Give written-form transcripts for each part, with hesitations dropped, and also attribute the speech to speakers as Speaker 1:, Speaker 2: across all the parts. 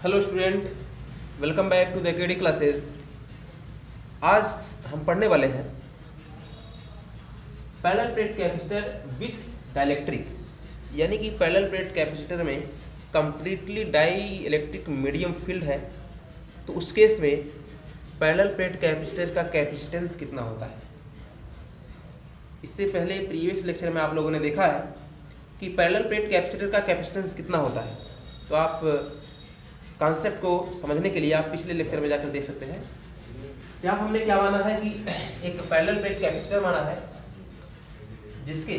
Speaker 1: Hello student, welcome back to the AKD classes. आज हम पढ़ने वाले हैं parallel plate capacitor with dielectric, यानी कि पैरेलल प्लेट कैपेसिटर में completely dielectric medium field है, तो उस केस में पैरेलल प्लेट कैपेसिटर का कैपेसिटेंस कितना होता है। इससे पहले प्रीवियस लेक्चर में आप लोगों ने देखा है कि पैरेलल प्लेट कैपेसिटर का कैपेसिटेंस कितना होता है, तो आप कॉन्सेप्ट को समझने के लिए आप पिछले लेक्चर में जाकर देख सकते हैं। यहाँ हमने क्या माना है कि एक पैरेलल प्लेट कैपेसिटर माना है जिसके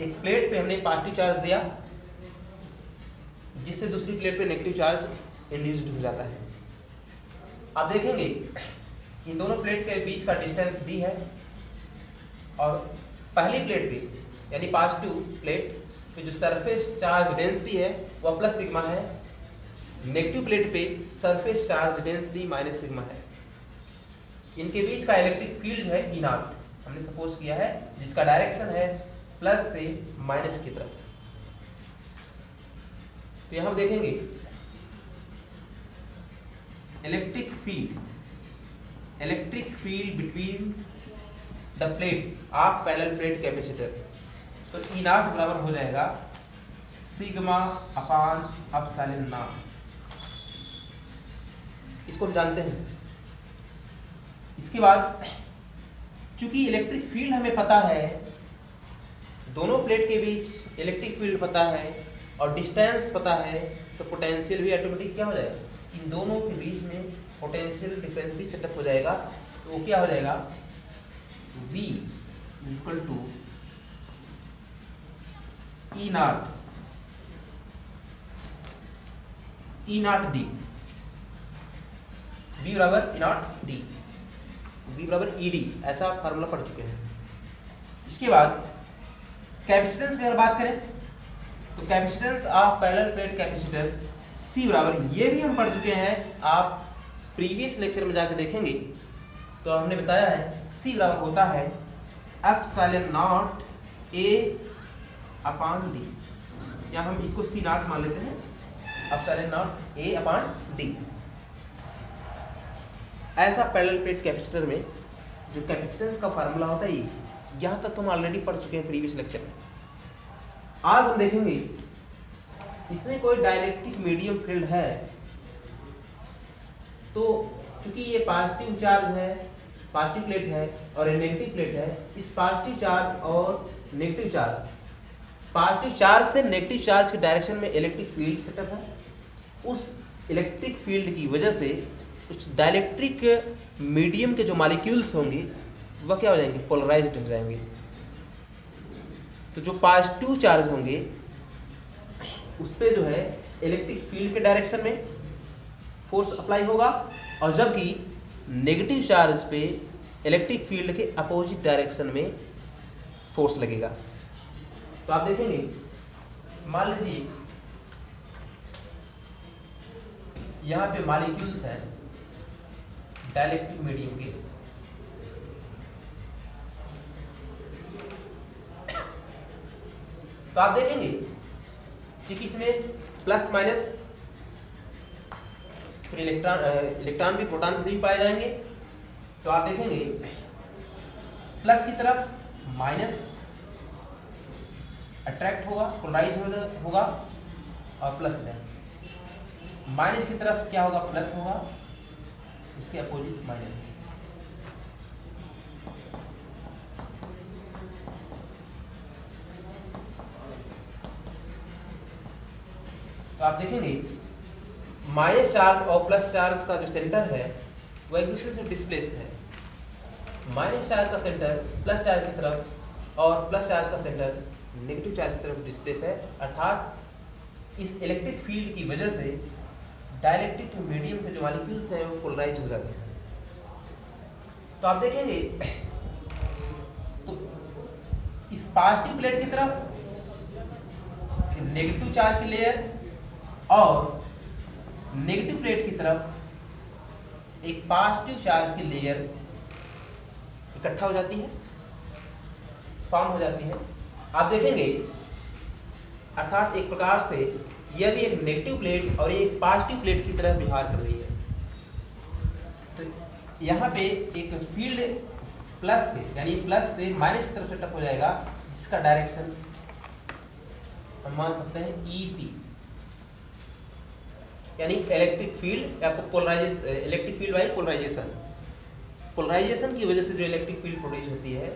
Speaker 1: एक प्लेट पे हमने पॉजिटिव चार्ज दिया, जिससे दूसरी प्लेट पे नेगेटिव चार्ज इंड्यूस्ड हो जाता है। आप देखेंगे इन दोनों प्लेट के बीच का डिस्टेंस d है और पहली प्लेट पे यानी पॉजिटिव प्लेट पे जो सरफेस चार्ज डेंसिटी है वह प्लस सिग्मा है, नेगेटिव प्लेट पे surface charge density minus sigma है। इनके बीच का इलेक्ट्रिक फील्ड है E नॉट, हमने सपोज किया है, जिसका डायरेक्शन है प्लस से माइनस की तरफ। तो यहां हम देखेंगे electric field between the plate of parallel plate capacitor, तो E नॉट बराबर हो जाएगा सिग्मा अपान एप्सिलॉन नॉट। इसको हम जानते हैं। इसके बाद चूंकि इलेक्ट्रिक फील्ड हमें पता है, दोनों प्लेट के बीच इलेक्ट्रिक फील्ड पता है और डिस्टेंस पता है, तो पोटेंशियल भी ऑटोमेटिक क्या हो जाएगा, इन दोनों के बीच में पोटेंशियल डिफरेंस भी सेटअप हो जाएगा। तो वो क्या हो जाएगा, V equal to E not D, V बराबर E नॉट डी, V बराबर ED, ऐसा फार्मूला पढ़ चुके हैं। इसके बाद कैपेसिटेंस की अगर बात करें तो capacitance of parallel plate capacitor C बराबर, ये भी हम पढ़ चुके हैं, आप प्रीवियस लेक्चर में जाकर देखेंगे तो हमने बताया है C बराबर होता है epsilon not A upon D, या हम इसको C नॉट मान लेते हैं, epsilon not A upon D. ऐसा पैरेलल प्लेट कैपेसिटर में जो कैपेसिटेंस का फार्मूला होता है, ये यहाँ तक तो हम ऑलरेडी पढ़ चुके हैं प्रीवियस लेक्चर में। आज हम देखेंगे इसमें कोई डाइलेक्ट्रिक मीडियम फील्ड है, तो चूंकि ये पॉजिटिव चार्ज है, पॉजिटिव प्लेट है और ये नेगेटिव प्लेट है, इस पॉजिटिव चार्ज और नेगेटिव चार्ज, पॉजिटिव चार्ज से नेगेटिव चार्ज के डायरेक्शन में इलेक्ट्रिक फील्ड सेटअप है। उस इलेक्ट्रिक फील्ड की वजह से उस डाइलेक्ट्रिक मीडियम के जो मॉलिक्यूल्स होंगे वह क्या हो जाएंगे, पोलराइज्ड हो जाएंगे। तो जो पॉजिटिव चार्ज होंगे उस पे जो है इलेक्ट्रिक फील्ड के डायरेक्शन में फोर्स अप्लाई होगा, और जबकि नेगेटिव चार्ज पे इलेक्ट्रिक फील्ड के अपोजिट डायरेक्शन में फोर्स लगेगा। तो आप देखेंगे, मान लीजिए यहाँ पे मॉलिक्यूल्स हैं डाइलेक्ट्रिक मीडियम के, तो आप देखेंगे कि इसमें प्लस माइनस, फिर इलेक्ट्रॉन भी प्रोटॉन भी पाए जाएंगे। तो आप देखेंगे प्लस की तरफ माइनस अट्रैक्ट होगा, पोलराइज होगा, और प्लस है माइनस की तरफ क्या होगा, प्लस होगा, उसके अपोजिट माइनस। तो आप देखेंगे माइनस चार्ज और प्लस चार्ज का जो सेंटर है वह एक दूसरे से डिस्प्लेस है। माइनस चार्ज का सेंटर प्लस चार्ज की तरफ और प्लस चार्ज का सेंटर नेगेटिव चार्ज की तरफ डिस्प्लेस है, अर्थात इस इलेक्ट्रिक फील्ड की वजह से डाइलेक्ट्रिक मीडियम के जो मॉलिक्यूल्स हैं वो पोलराइज हो जाते हैं। तो आप देखेंगे तो इस पॉजिटिव प्लेट की तरफ नेगेटिव चार्ज की लेयर और नेगेटिव प्लेट की तरफ एक पॉजिटिव चार्ज की लेयर इकट्ठा हो जाती है, फॉर्म हो जाती है। आप देखेंगे अर्थात एक प्रकार से यह भी एक नेगेटिव प्लेट और ये एक पॉजिटिव प्लेट की तरह व्यवहार कर रही है। तो यहाँ पे एक फील्ड प्लस से यानी प्लस से माइनस की तरफ से टप हो जाएगा, जिसका डायरेक्शन हम मान सकते हैं EP, यानी इलेक्ट्रिक फील्ड या polarisation, electric field by polarisation. Polarisation की वजह से जो इलेक्ट्रिक फील्ड प्रोड्यूस होती है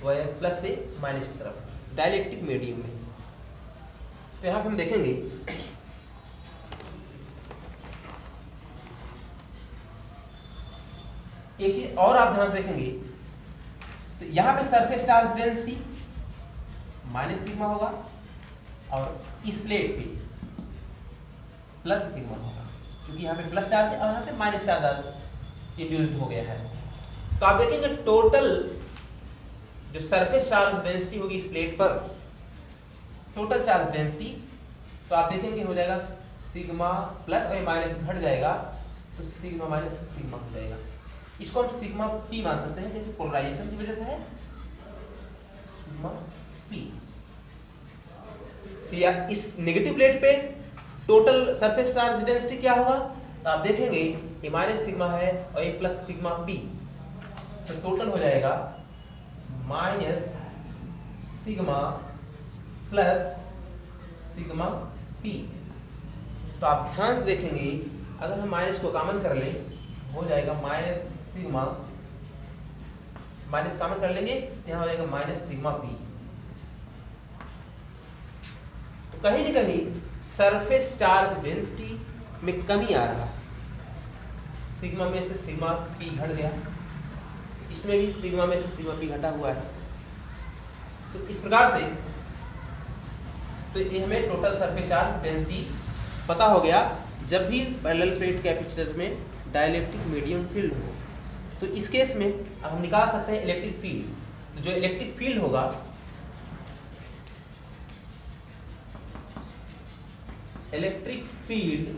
Speaker 1: वह है प्लस से माइनस की तरफ डाइलेक्ट्रिक मीडियम में। तो यहाँ पे हम देखेंगे एक चीज और आप ध्यान से देखेंगे, तो यहाँ पे surface charge density minus sigma होगा और इस प्लेट पे प्लस सिग्मा होगा, क्योंकि यहाँ पे प्लस चार्ज है और यहाँ पे माइनस चार्ज इंड्यूस्ड हो गया है। तो आप देखेंगे टोटल जो सरफेस चार्ज डेंसिटी होगी इस प्लेट पर, टोटल चार्ज डेंसिटी, तो आप देखेंगे हो जाएगा सिग्मा प्लस और माइनस घट जाएगा, तो सिग्मा माइनस सिग्मा हो जाएगा। इसको हम सिग्मा पी मान सकते हैं क्योंकि पोलराइजेशन की वजह से है सिग्मा पी। तो या इस नेगेटिव प्लेट पे टोटल सरफेस चार्ज डेंसिटी क्या होगा, तो आप देखेंगे ये माइनस सिग्मा है और ये प्लस सिग्मा पी, तो टोटल हो जाएगा minus sigma plus sigma P. तो आप ध्यान से देखेंगे अगर हम माइनस को कॉमन कर लें हो जाएगा माइनस सिग्मा, माइनस कॉमन कर लेंगे तो यहाँ हो जाएगा माइनस सिग्मा पी। तो कहीं न कहीं सरफेस चार्ज डेंसिटी में कमी आ रहा है, सिग्मा में से सिग्मा पी घट गया, इसमें भी सिग्मा में से सिग्मा पी घटा हुआ है। तो इस प्रकार से तो ये हमें टोटल सरफेस चार्ज डेंसिटी पता हो गया जब भी पैरेलल प्लेट कैपेसिटर में डाइलेक्ट्रिक मीडियम फील्ड हो। तो इस केस में हम निकाल सकते हैं इलेक्ट्रिक फील्ड। जो इलेक्ट्रिक फील्ड होगा electric field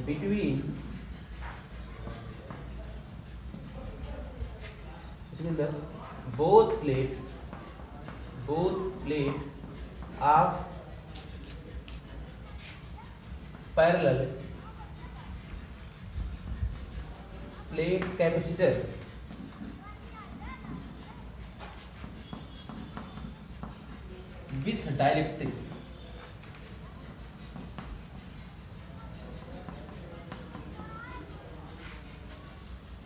Speaker 1: between the both plate are parallel plate capacitor with dielectric।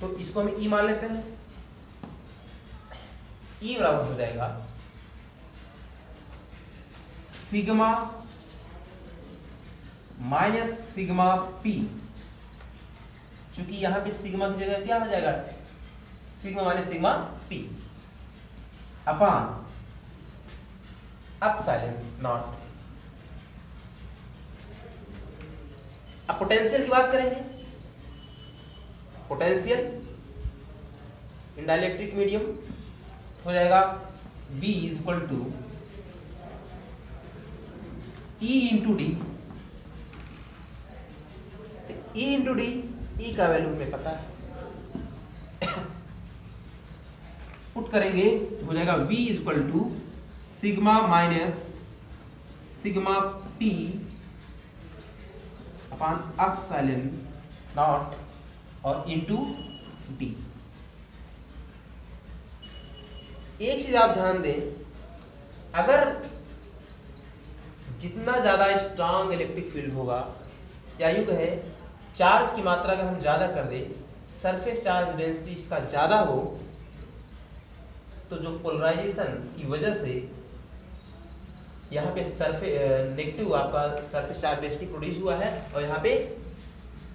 Speaker 1: तो इसको हम E मान लेते हैं, E बराबर हो जाएगा सिग्मा माइनस सिग्मा पी, चूंकि यहां पे सिग्मा की जगह क्या हो जाएगा sigma minus sigma P upon epsilon not. अब पोटेंशियल की बात करेंगे, पोटेंशियल इन डाइलेक्ट्रिक मीडियम हो जाएगा V is equal to E into D. E into D, E का वैल्यू हमें पता है, पुट करेंगे तो हो जाएगा V is equal to sigma minus sigma P upon epsilon not और इंटू डी। एक चीज आप ध्यान दें, अगर जितना ज्यादा स्ट्रांग इलेक्ट्रिक फील्ड होगा या यूं कहे चार्ज की मात्रा अगर हम ज्यादा कर दें, सरफेस चार्ज डेंसिटी इसका ज्यादा हो, तो जो पोलराइजेशन की वजह से यहाँ पे नेगेटिव आपका सरफेस चार्ज डेंसिटी प्रोड्यूस हुआ है और यहाँ पे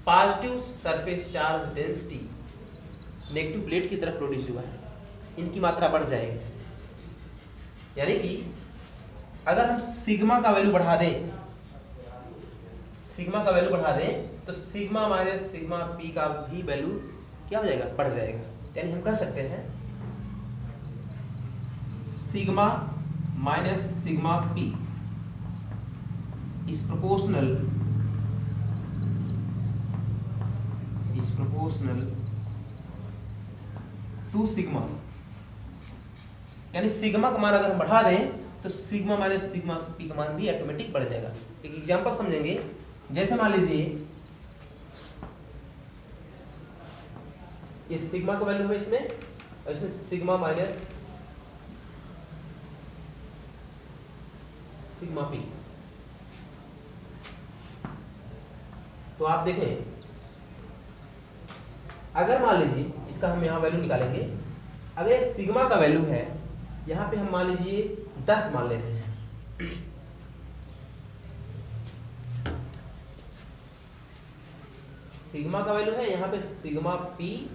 Speaker 1: positive surface charge density negative plate की तरफ प्रोड्यूस हुआ है, इनकी मात्रा बढ़ जाएगी। यानी कि अगर हम सिग्मा का वैल्यू बढ़ा दें, सिग्मा का वैल्यू बढ़ा दें तो सिग्मा माइनस सिग्मा पी का भी वैल्यू क्या हो जाएगा बढ़ जाएगा। यानी हम कह सकते हैं sigma minus sigma P is proportional to sigma. यानी सिग्मा का मान अगर हम बढ़ा दें तो सिग्मा माइनस सिग्मा पी का मान भी ऑटोमेटिक बढ़ जाएगा। एक एग्जांपल समझेंगे, जैसे मान लीजिए ये सिग्मा का वैल्यू है इसमें, और इसमें सिग्मा माइनस सिग्मा पी। तो आप देखें, अगर मान लीजिए इसका हम यहाँ वैल्यू निकालेंगे, अगर ये सिग्मा का वैल्यू है, यहाँ पे हम मान लीजिए 10 मान लेते हैं, सिग्मा का वैल्यू है, यहाँ पे सिग्मा पी,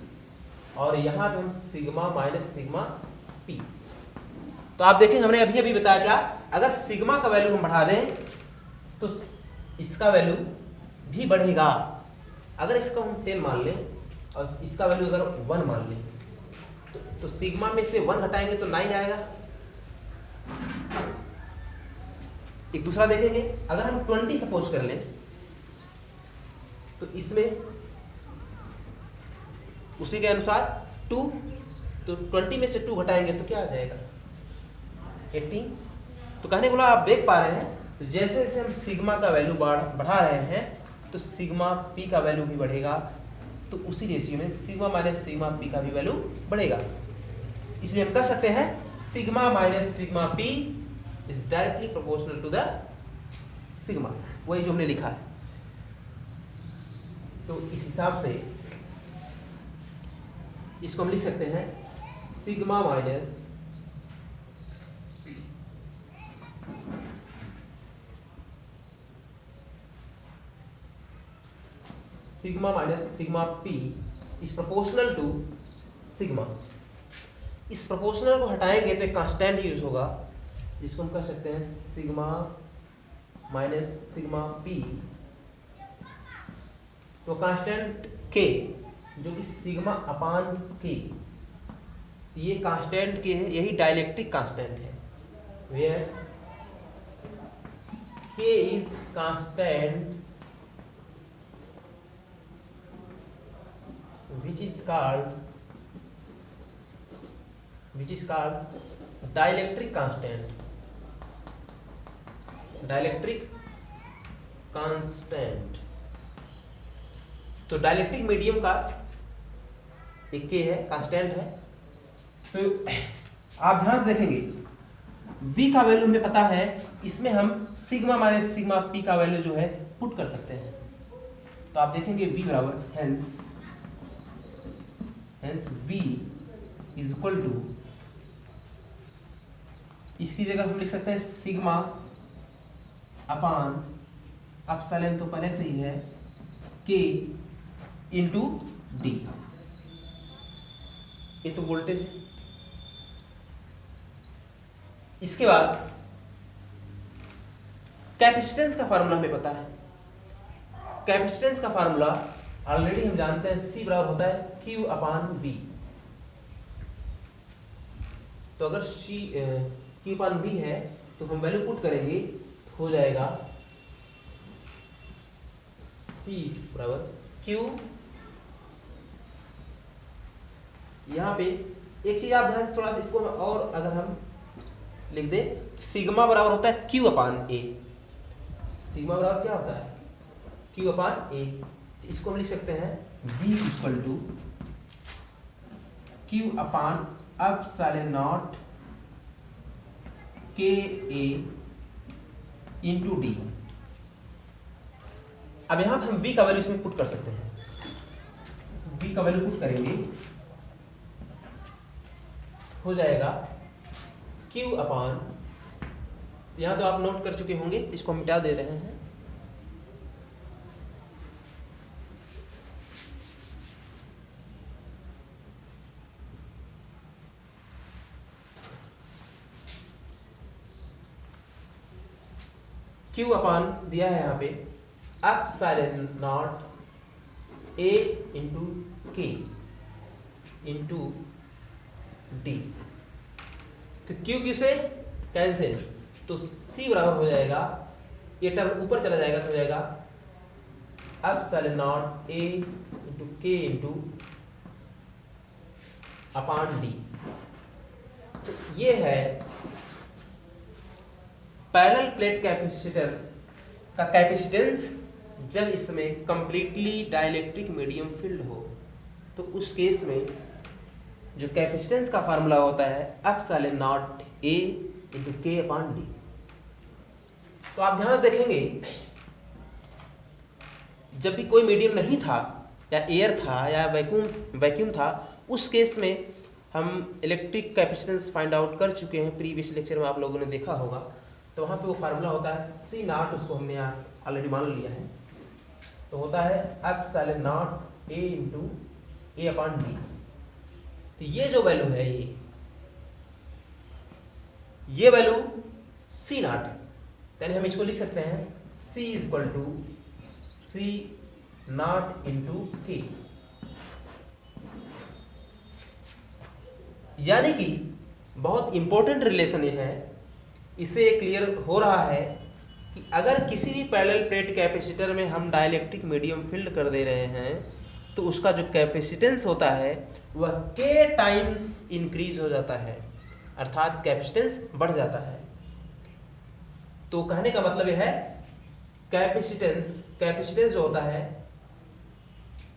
Speaker 1: और यहाँ पे हम सिग्मा माइनस सिग्मा पी। तो आप देखें हमने अभी अभी बताया क्या, अगर सिग्मा का वैल्यू हम बढ़ा दें तो इसका वैल्यू भी बढ़ेगा। अगर इसका हम 10 मान लें और इसका वैल्यू अगर 1 मान लें तो सिग्मा में से 1 हटाएंगे तो 9 आएगा। एक दूसरा देखेंगे, अगर हम 20 सपोज कर लें तो इसमें उसी के अनुसार 2, तो 20 में से 2 घटाएंगे तो क्या आ जाएगा 18। तो कहने को आप देख पा रहे हैं, तो जैसे जैसे हम सिग्मा का वैल्यू बढ़ा रहे हैं तो सिग्मा पी का वैल्यू भी बढ़ेगा, तो उसी रेशियो में सिग्मा माइनस सिग्मा पी का भी वैल्यू बढ़ेगा। इसलिए हम कह सकते हैं sigma minus sigma P is directly proportional to the sigma, वही जो हमने लिखा है। तो इस हिसाब से इसको हम लिख सकते हैं sigma minus sigma P is proportional to sigma. इस प्रोपोर्शनल को हटाएंगे तो एक कांस्टेंट यूज होगा, जिसको हम कह सकते हैं सिग्मा माइनस सिग्मा पी। तो कांस्टेंट के जो कि सिग्मा अपान के, ये कांस्टेंट के है, यही डाइलेक्ट्रिक कांस्टेंट है, वेयर के is constant which is called dielectric constant। तो डाइलेक्ट्रिक मीडियम का एक के है, कांस्टेंट है। तो आप ध्यान से देखेंगे, v का वैल्यू हमें पता है, इसमें हम सिग्मा माइनस सिग्मा p का वैल्यू जो है पुट कर सकते हैं। तो आप देखेंगे v बराबर hence v is equal to, इसकी जगह हम लिख सकते हैं सिग्मा अपान एप्सिलॉन तो पहले से ही है, k इंटू डी, ये तो वोल्टेज है। इसके बाद कैपेसिटेंस का फार्मूला हमें पता है, कैपेसिटेंस का फार्मूला ऑलरेडी हम जानते हैं, C बराबर होता है Q अपान V। तो अगर Q अपान V है तो हम वैल्यू पुट करेंगे, तो हो जाएगा C बराबर Q। यहाँ पे एक चीज आप ध्यान थोड़ा सा इसको और अगर हम लिख दे, सिग्मा बराबर होता है Q अपान A। सिग्मा बराबर क्या होता है Q अपान A। इसको हम लिख सकते हैं V equal to Q upon epsilon not K A into D. अब यहां पर हम V का वैल्यू इसमें पुट कर सकते हैं, V का वैल्यू पुट करेंगे, हो जाएगा Q अपान, यहां तो आप नोट कर चुके होंगे, इसको हम मिटा दे रहे हैं, Q अपान दिया है यहाँ पे एप्सिलॉन नॉट A इंटू के इंटू डी। तो Q से कैंसिल, तो C बराबर हो जाएगा, ये टर्म ऊपर चला जाएगा तो हो जाएगा एप्सिलॉन नॉट A इंटू के इंटू अपान डी। तो ये है पैरेलल प्लेट कैपेसिटर का कैपेसिटेंस जब इसमें कंप्लीटली डाइलेक्ट्रिक मीडियम फील्ड हो, तो उस केस में जो कैपेसिटेंस का फार्मूला होता है एप्सिलॉन नॉट ए इंटू के अपॉन डी। तो आप ध्यान से देखेंगे, जब भी कोई मीडियम नहीं था या एयर था या वैक्यूम था, उस केस में हम इलेक्ट्रिक कैपेसिटेंस फाइंड आउट कर चुके हैं, प्रीवियस लेक्चर में आप लोगों ने देखा होगा। तो वहाँ पे वो फार्मूला होता है सी नॉट, उसको हमने यहाँ ऑलरेडी मान लिया है, तो होता है epsilon not a into A upon D. तो ये जो वैल्यू है, ये वैल्यू सी नॉट, यानी हम इसको लिख सकते हैं C equal to C naught into K. यानी कि बहुत इंपॉर्टेंट रिलेशन ये है, इससे क्लियर हो रहा है कि अगर किसी भी पैरेलल प्लेट कैपेसिटर में हम डाइलेक्ट्रिक मीडियम फील्ड कर दे रहे हैं, तो उसका जो कैपेसिटेंस होता है वह के टाइम्स इंक्रीज हो जाता है, अर्थात कैपेसिटेंस बढ़ जाता है। तो कहने का मतलब यह है कैपेसिटेंस जो होता है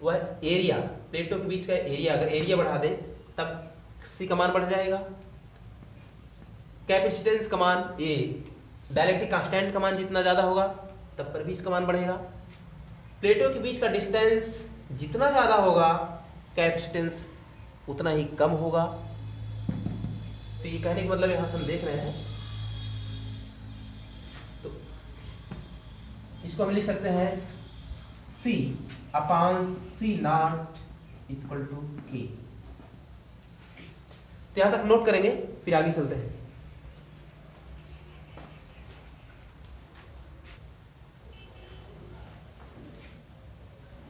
Speaker 1: वह एरिया, प्लेटों के बीच का एरिया, अगर एरिया बढ़ा दें तब सी का मान बढ़ जाएगा। कैपेसिटेंस का मान ए, डाइलेक्ट्रिक कांस्टेंट का मान जितना ज़्यादा होगा तब पर भी इसका मान बढ़ेगा। प्लेटों के बीच का डिस्टेंस जितना ज़्यादा होगा कैपेसिटेंस उतना ही कम होगा। तो ये कहने का मतलब यहाँ से हम देख रहे हैं, तो इसको हम लिख सकते हैं C upon C not equal to K. तो यहां तक नोट करेंगे, फिर आगे चलते हैं।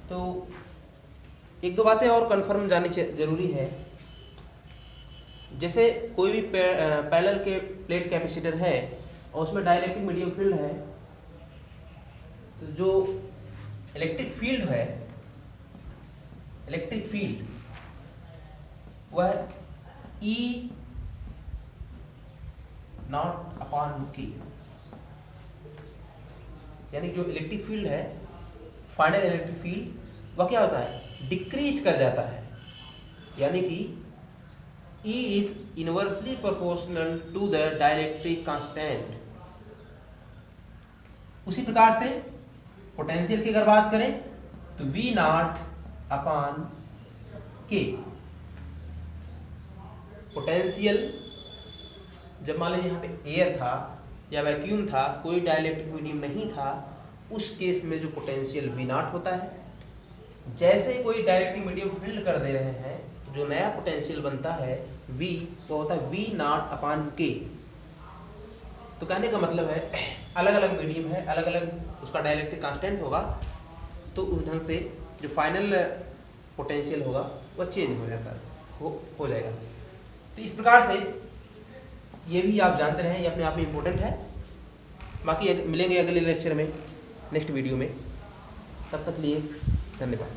Speaker 1: तो एक दो बातें और कंफर्म जाननी जरूरी है। जैसे कोई भी पैरेलल के प्लेट कैपेसिटर है और उसमें डाइलेक्ट्रिक मीडियम फील्ड है, तो जो इलेक्ट्रिक फील्ड वह E नॉट अपॉन के, यानी जो इलेक्ट्रिक फील्ड है, फाइनल इलेक्ट्रिक फील्ड, वह क्या होता है, डिक्रीज कर जाता है। यानी कि E is inversely proportional to the dielectric constant. उसी प्रकार से पोटेंशियल की अगर बात करें तो V नॉट अपॉन के। पोटेंशियल जब मान लीजिए यहाँ पे एयर था या वैक्यूम था, कोई डाइलेक्ट्रिक मीडियम नहीं था, उस केस में जो पोटेंशियल V नॉट होता है। जैसे ही कोई डाइलेक्ट्रिक मीडियम फील्ड कर दे रहे हैं तो जो नया पोटेंशियल बनता है V, वो होता है V नॉट अपॉन के। तो कहने का मतलब है अलग अलग मीडियम है, अलग अलग उसका डाइलेक्ट्रिक कांस्टेंट होगा, तो उस ढंग से जो फाइनल पोटेंशियल होगा वह चेंज हो जाता है, हो जाएगा। तो इस प्रकार से ये भी आप जानते रहे, ये अपने आप में इम्पोर्टेंट है। बाकी मिलेंगे अगले लेक्चर में, नेक्स्ट वीडियो में। तब तक लिए धन्यवाद।